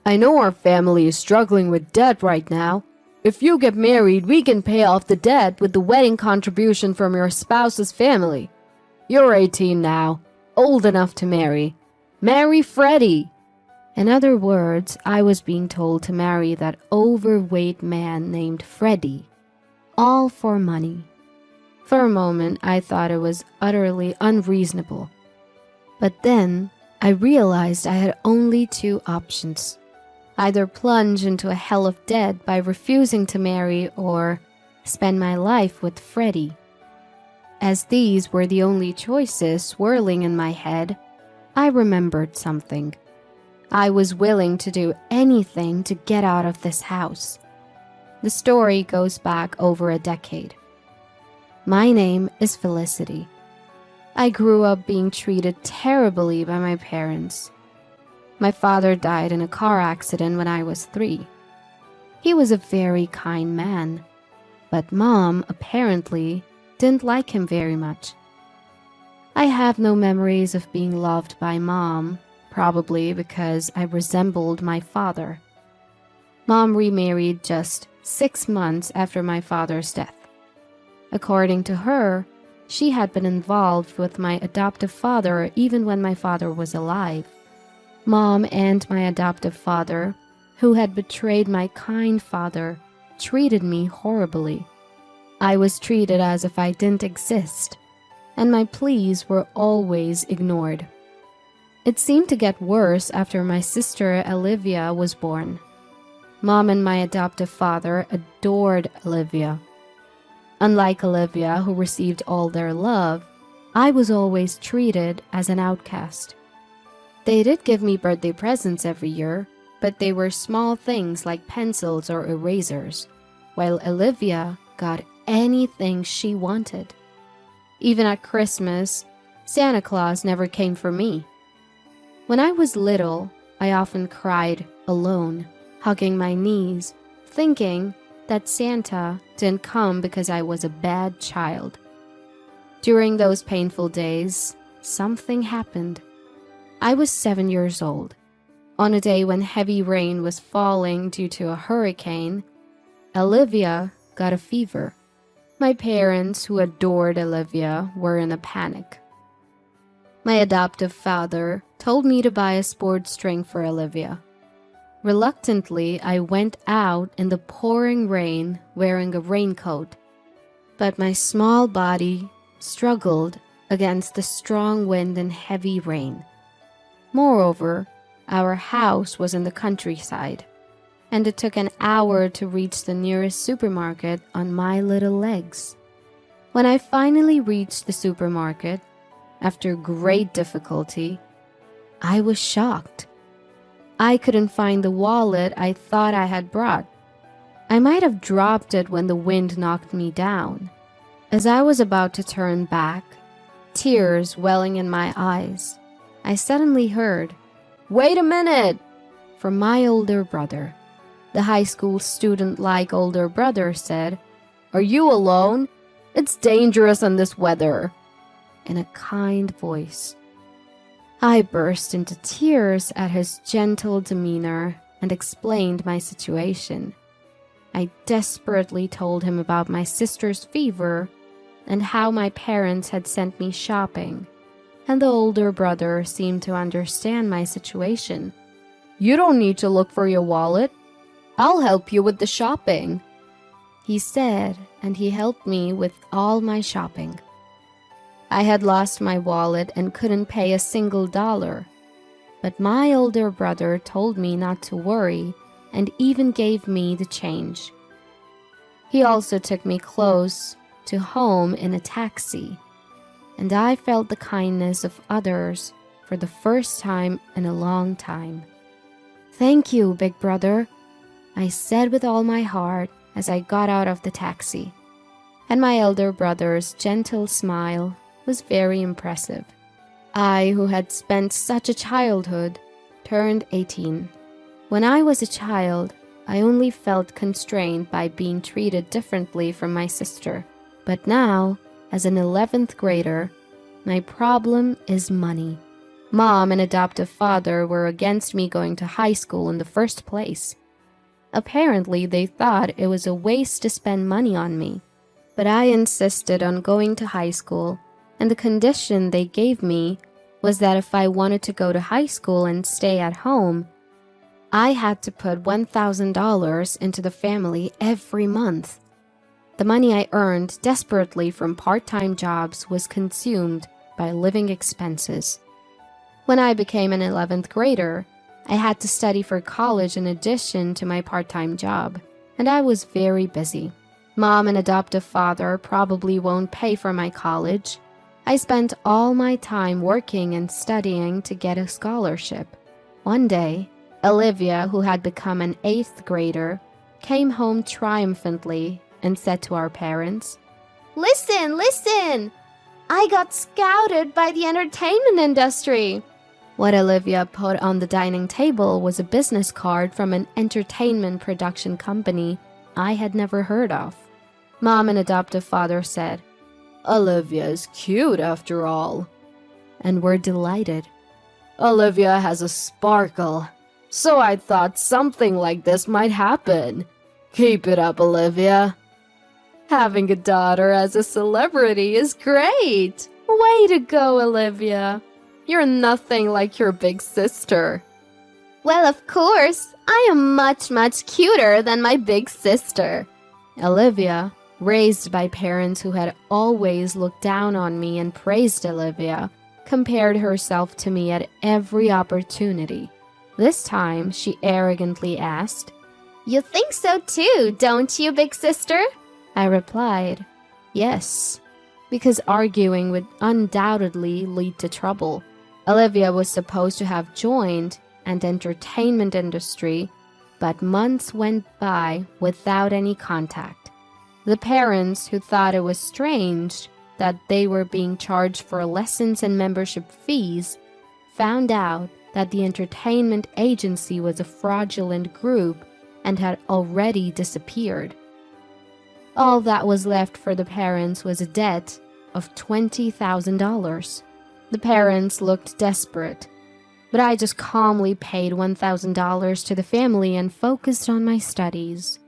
I know our family is struggling with debt right now. If you get married, we can pay off the debt with the wedding contribution from your spouse's family. You're 18 now, old enough to marry. Marry Freddie." In other words, I was being told to marry that overweight man named Freddie. All for money. For a moment, I thought it was utterly unreasonable. But then, I realized I had only two options. Either plunge into a hell of debt by refusing to marry or spend my life with Freddie. As these were the only choices swirling in my head, I remembered something. I was willing to do anything to get out of this house. The story goes back over a decade. My name is Felicity. I grew up being treated terribly by my parents. My father died in a car accident when I was 3. He was a very kind man, but Mom apparently didn't like him very much. I have no memories of being loved by Mom, probably because I resembled my father. Mom remarried just 6 months after my father's death. According to her, she had been involved with my adoptive father even when my father was alive. Mom and my adoptive father, who had betrayed my kind father, treated me horribly. I was treated as if I didn't exist, and my pleas were always ignored. It seemed to get worse after my sister Olivia was born. Mom and my adoptive father adored Olivia. Unlike Olivia, who received all their love, I was always treated as an outcast. They did give me birthday presents every year, but they were small things like pencils or erasers, while Olivia got anything she wanted. Even at Christmas, Santa Claus never came for me. When I was little, I often cried alone, hugging my knees, thinking that Santa didn't come because I was a bad child. During those painful days, something happened. I was 7 years old. On a day when heavy rain was falling due to a hurricane, Olivia got a fever. My parents, who adored Olivia, were in a panic. My adoptive father told me to buy a sports drink for Olivia. Reluctantly, I went out in the pouring rain wearing a raincoat, but my small body struggled against the strong wind and heavy rain. Moreover, our house was in the countryside, and it took an hour to reach the nearest supermarket on my little legs. When I finally reached the supermarket, after great difficulty, I was shocked. I couldn't find the wallet I thought I had brought. I might have dropped it when the wind knocked me down. As I was about to turn back, tears welling in my eyes, I suddenly heard, "Wait a minute!" from my older brother. The high school student-like older brother said, "Are you alone? It's dangerous in this weather," in a kind voice. I burst into tears at his gentle demeanor and explained my situation. I desperately told him about my sister's fever and how my parents had sent me shopping, and the older brother seemed to understand my situation. "You don't need to look for your wallet. I'll help you with the shopping," he said, and he helped me with all my shopping. I had lost my wallet and couldn't pay a single dollar, but my older brother told me not to worry and even gave me the change. He also took me close to home in a taxi, and I felt the kindness of others for the first time in a long time. "Thank you, big brother," I said with all my heart as I got out of the taxi, and my elder brother's gentle smile was very impressive. I, who had spent such a childhood, turned 18. When I was a child, I only felt constrained by being treated differently from my sister. But now, as an 11th grader, my problem is money. Mom and adoptive father were against me going to high school in the first place. Apparently, they thought it was a waste to spend money on me. But I insisted on going to high school, and the condition they gave me was that if I wanted to go to high school and stay at home, I had to put $1,000 into the family every month. The money I earned desperately from part-time jobs was consumed by living expenses. When I became an 11th grader, I had to study for college in addition to my part-time job, and I was very busy. Mom and adoptive father probably won't pay for my college. I spent all my time working and studying to get a scholarship. One day, Olivia, who had become an 8th grader, came home triumphantly and said to our parents, "Listen, listen! I got scouted by the entertainment industry." What Olivia put on the dining table was a business card from an entertainment production company I had never heard of. Mom and adoptive father said, "Olivia is cute after all," and were delighted. "Olivia has a sparkle, so I thought something like this might happen. Keep it up, Olivia." Having a daughter as a celebrity is great. Way to go, Olivia. You're nothing like your big sister. Well, of course, I am much, much cuter than my big sister. Olivia, raised by parents who had always looked down on me and praised Olivia, compared herself to me at every opportunity. This time, she arrogantly asked, "You think so too, don't you, big sister?" I replied, "Yes," because arguing would undoubtedly lead to trouble. Olivia was supposed to have joined an entertainment industry, but months went by without any contact. The parents, who thought it was strange that they were being charged for lessons and membership fees, found out that the entertainment agency was a fraudulent group and had already disappeared. All that was left for the parents was a debt of $20,000. The parents looked desperate, but I just calmly paid $1,000 to the family and focused on my studies.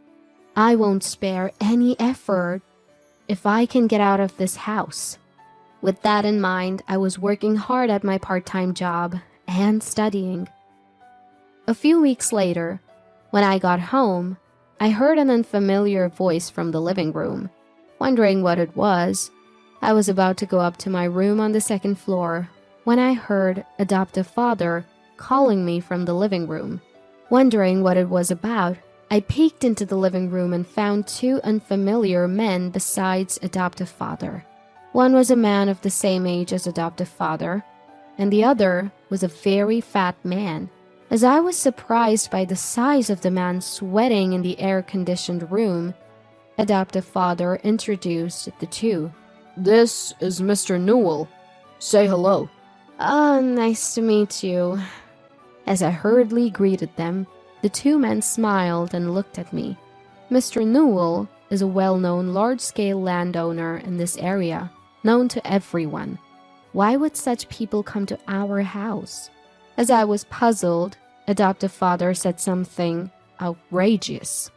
I won't spare any effort if I can get out of this house. With that in mind, I was working hard at my part-time job and studying. A few weeks later, when I got home, I heard an unfamiliar voice from the living room. Wondering what it was, I was about to go up to my room on the second floor when I heard adoptive father calling me from the living room. Wondering what it was about, I peeked into the living room and found two unfamiliar men besides adoptive father. One was a man of the same age as adoptive father, and the other was a very fat man. As I was surprised by the size of the man sweating in the air-conditioned room, adoptive father introduced the two. "This is Mr. Newell. Say hello." Nice to meet you." As I hurriedly greeted them, the two men smiled and looked at me. Mr. Newell is a well-known large-scale landowner in this area, known to everyone. Why would such people come to our house? As I was puzzled, adoptive father said something outrageous.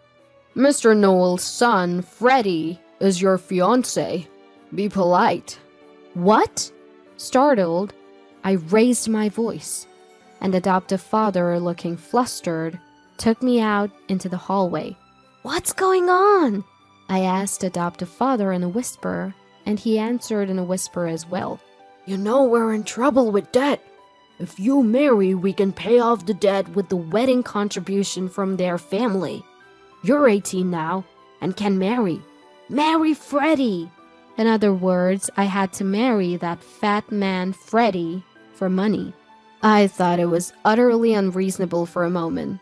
"Mr. Newell's son, Freddie, is your fiancé. Be polite." What? Startled, I raised my voice, and adoptive father, looking flustered, took me out into the hallway. "What's going on?" I asked adoptive father in a whisper, and he answered in a whisper as well. "You know we're in trouble with debt. If you marry, we can pay off the debt with the wedding contribution from their family. You're 18 now and can marry. Marry Freddie." In other words, I had to marry that fat man Freddie for money. I thought it was utterly unreasonable for a moment,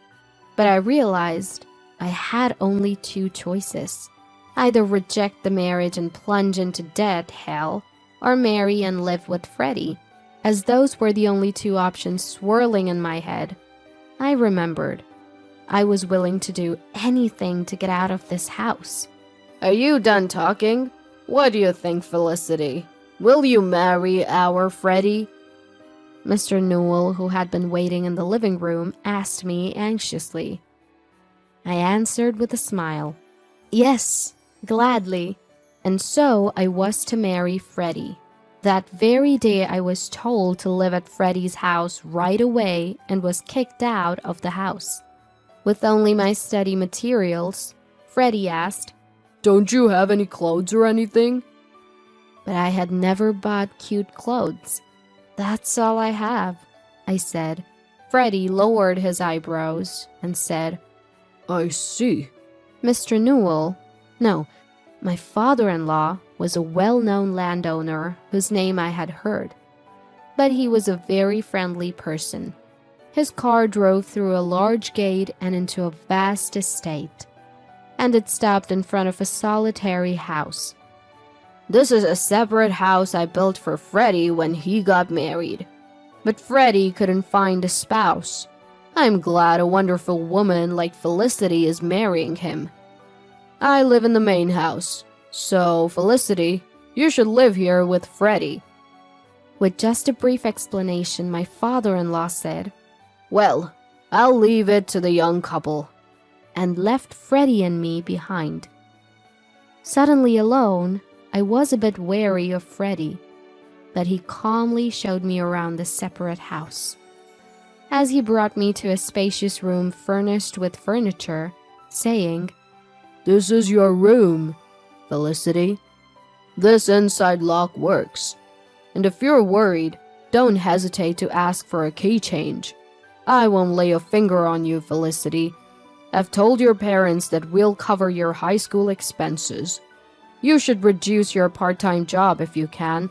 but I realized I had only two choices. Either reject the marriage and plunge into debt hell, or marry and live with Freddie. As those were the only two options swirling in my head, I remembered I was willing to do anything to get out of this house. "Are you done talking? What do you think, Felicity? Will you marry our Freddie?" Mr. Newell, who had been waiting in the living room, asked me anxiously. I answered with a smile. Yes, gladly. And so I was to marry Freddie. That very day I was told to live at Freddie's house right away and was kicked out of the house. With only my study materials, Freddie asked, "Don't you have any clothes or anything?" But I had never bought cute clothes. "That's all I have," I said. Freddie lowered his eyebrows and said, "I see." Mr. Newell, no, my father-in-law, was a well-known landowner whose name I had heard. But he was a very friendly person. His car drove through a large gate and into a vast estate, and it stopped in front of a solitary house. "This is a separate house I built for Freddie when he got married. But Freddie couldn't find a spouse. I'm glad a wonderful woman like Felicity is marrying him. I live in the main house, so Felicity, you should live here with Freddie." With just a brief explanation, my father-in-law said, "Well, I'll leave it to the young couple," and left Freddie and me behind. Suddenly alone, I was a bit wary of Freddie, but he calmly showed me around the separate house. As he brought me to a spacious room furnished with furniture, saying, "This is your room, Felicity. This inside lock works. And if you're worried, don't hesitate to ask for a key change. I won't lay a finger on you, Felicity. I've told your parents that we'll cover your high school expenses. You should reduce your part-time job if you can.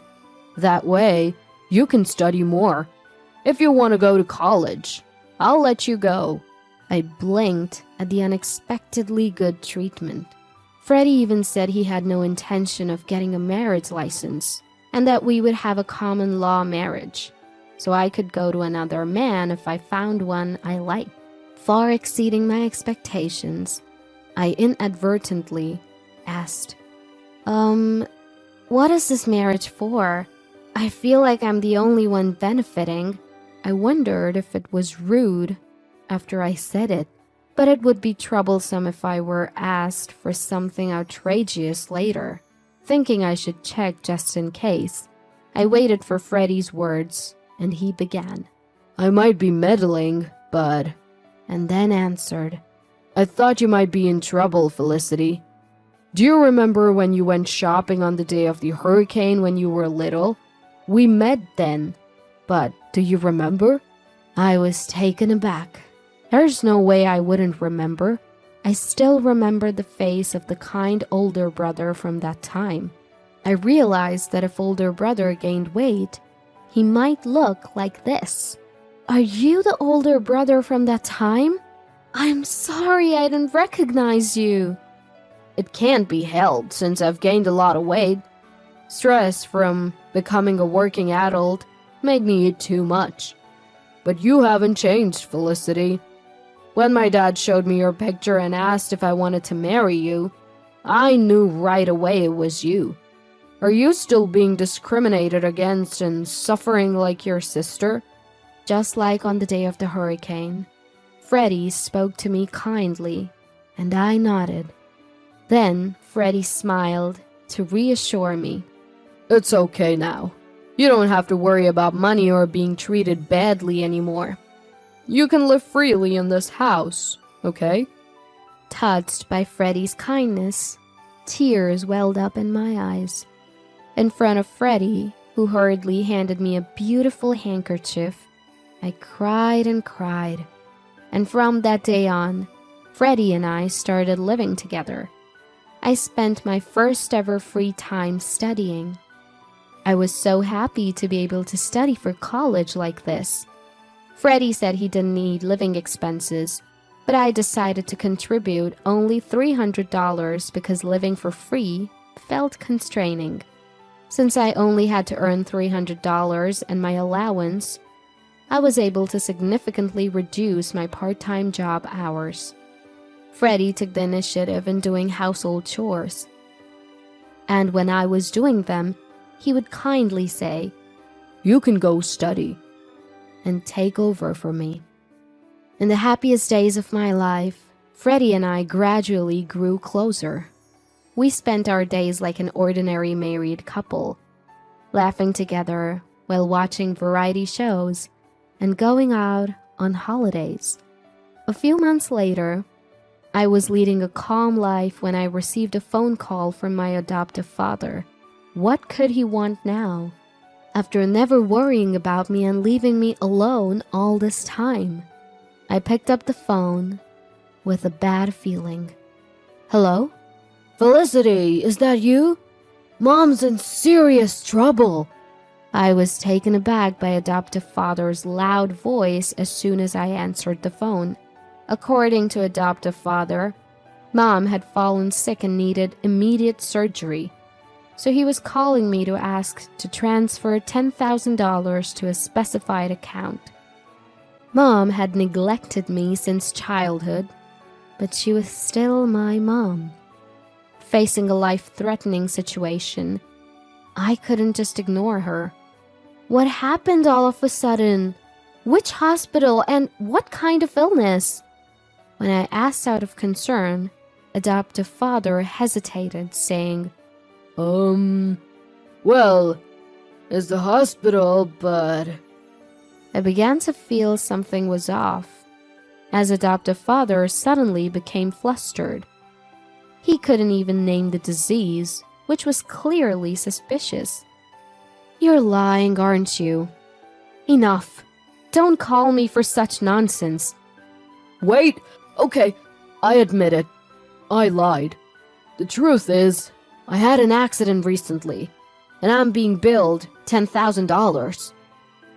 That way, you can study more. If you want to go to college, I'll let you go." I blinked at the unexpectedly good treatment. Freddie even said he had no intention of getting a marriage license, and that we would have a common law marriage, so I could go to another man if I found one I liked. Far exceeding my expectations, I inadvertently asked, what is this marriage for? I feel like I'm the only one benefiting." I wondered if it was rude after I said it, but it would be troublesome if I were asked for something outrageous later. Thinking I should check just in case, I waited for Freddie's words, and he began. "I might be meddling, but..." and then answered, "I thought you might be in trouble, Felicity. Do you remember when you went shopping on the day of the hurricane when you were little? We met then, but do you remember?" I was taken aback. There's no way I wouldn't remember. I still remember the face of the kind older brother from that time. I realized that if older brother gained weight, he might look like this. "Are you the older brother from that time? I'm sorry I didn't recognize you." "It can't be helped since I've gained a lot of weight. Stress from becoming a working adult made me eat too much. But you haven't changed, Felicity. When my dad showed me your picture and asked if I wanted to marry you, I knew right away it was you. Are you still being discriminated against and suffering like your sister?" Just like on the day of the hurricane, Freddie spoke to me kindly, and I nodded. Then Freddie smiled to reassure me. "It's okay now. You don't have to worry about money or being treated badly anymore. You can live freely in this house, okay?" Touched by Freddie's kindness, tears welled up in my eyes. In front of Freddie, who hurriedly handed me a beautiful handkerchief, I cried and cried. And from that day on, Freddie and I started living together. I spent my first ever free time studying. I was so happy to be able to study for college like this. Freddie said he didn't need living expenses, but I decided to contribute only $300 because living for free felt constraining. Since I only had to earn $300 and my allowance, I was able to significantly reduce my part-time job hours. Freddie took the initiative in doing household chores. And when I was doing them, he would kindly say, "You can go study. and take over for me. In the happiest days of my life, Freddie and I gradually grew closer. We spent our days like an ordinary married couple, laughing together while watching variety shows and going out on holidays. A few months later, I was leading a calm life when I received a phone call from my adoptive father. What could he want now, after never worrying about me and leaving me alone all this time? I picked up the phone with a bad feeling. Hello? Felicity, is that you? Mom's in serious trouble. I was taken aback by adoptive father's loud voice as soon as I answered the phone. According to adoptive father, Mom had fallen sick and needed immediate surgery, so he was calling me to ask to transfer $10,000 to a specified account. Mom had neglected me since childhood, but she was still my mom. Facing a life-threatening situation, I couldn't just ignore her. What happened all of a sudden? Which hospital and what kind of illness? When I asked out of concern, adoptive father hesitated, saying, well, it's the hospital, but... I began to feel something was off, as adoptive father suddenly became flustered. He couldn't even name the disease, which was clearly suspicious. You're lying, aren't you? Enough. Don't call me for such nonsense. Wait, okay, I admit it. I lied. The truth is, I had an accident recently, and I'm being billed $10,000.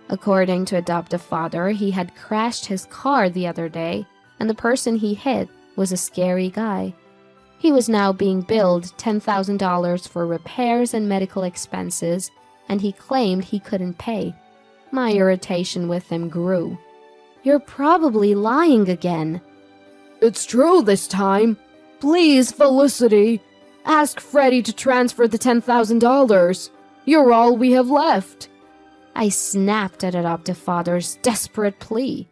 According to adoptive father, he had crashed his car the other day, and the person he hit was a scary guy. He was now being billed $10,000 for repairs and medical expenses, and he claimed he couldn't pay. My irritation with him grew. You're probably lying again. It's true this time. Please, Felicity, ask Freddie to transfer the $10,000. You're all we have left. I snapped at adoptive father's desperate plea.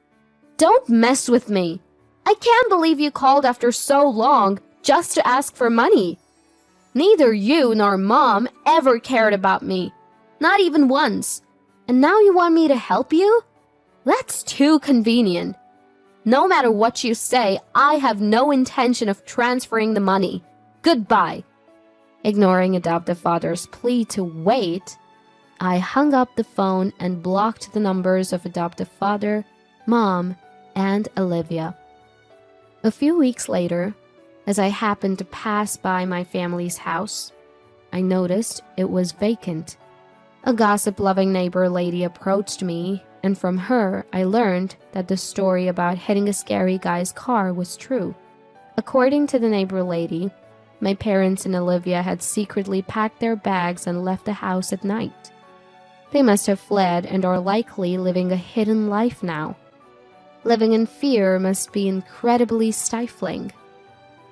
Don't mess with me. I can't believe you called after so long just to ask for money. Neither you nor Mom ever cared about me. Not even once. And now you want me to help you? That's too convenient. No matter what you say, I have no intention of transferring the money. Goodbye. Ignoring adoptive father's plea to wait, I hung up the phone and blocked the numbers of adoptive father, Mom, and Olivia. A few weeks later, as I happened to pass by my family's house, I noticed it was vacant. A gossip-loving neighbor lady approached me, and from her, I learned that the story about hitting a scary guy's car was true. According to the neighbor lady, my parents and Olivia had secretly packed their bags and left the house at night. They must have fled and are likely living a hidden life now. Living in fear must be incredibly stifling.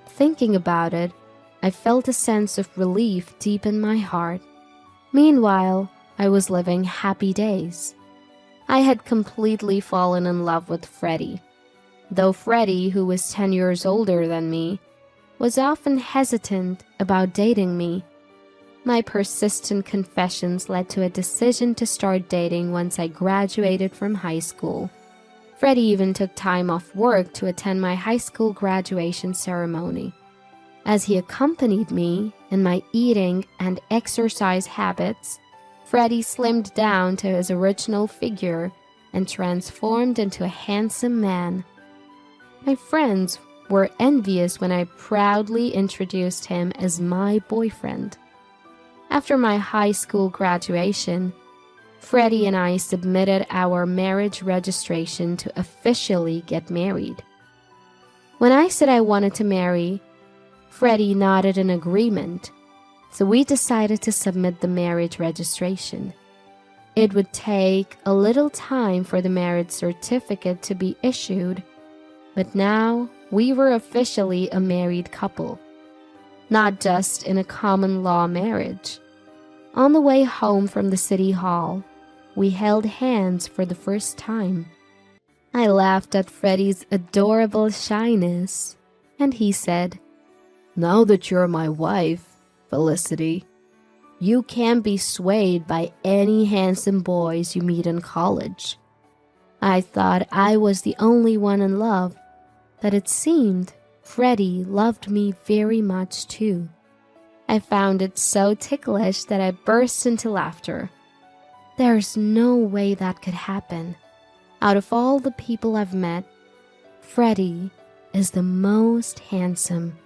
Thinking about it, I felt a sense of relief deep in my heart. Meanwhile, I was living happy days. I had completely fallen in love with Freddie. Though Freddie, who was 10 years older than me, was often hesitant about dating me. My persistent confessions led to a decision to start dating once I graduated from high school. Freddie even took time off work to attend my high school graduation ceremony. As he accompanied me in my eating and exercise habits, Freddie slimmed down to his original figure and transformed into a handsome man. My friends were envious when I proudly introduced him as my boyfriend. After my high school graduation, Freddie and I submitted our marriage registration to officially get married. When I said I wanted to marry, Freddie nodded in agreement, so we decided to submit the marriage registration. It would take a little time for the marriage certificate to be issued, but now we were officially a married couple, not just in a common law marriage. On the way home from the city hall, We held hands for the first time. I laughed at Freddie's adorable shyness, and he said, "Now that you're my wife, Felicity, you can't be swayed by any handsome boys you meet in college." I thought I was the only one in love, but it seemed Freddie loved me very much too. I found it so ticklish that I burst into laughter. There's no way that could happen. Out of all the people I've met, Freddie is the most handsome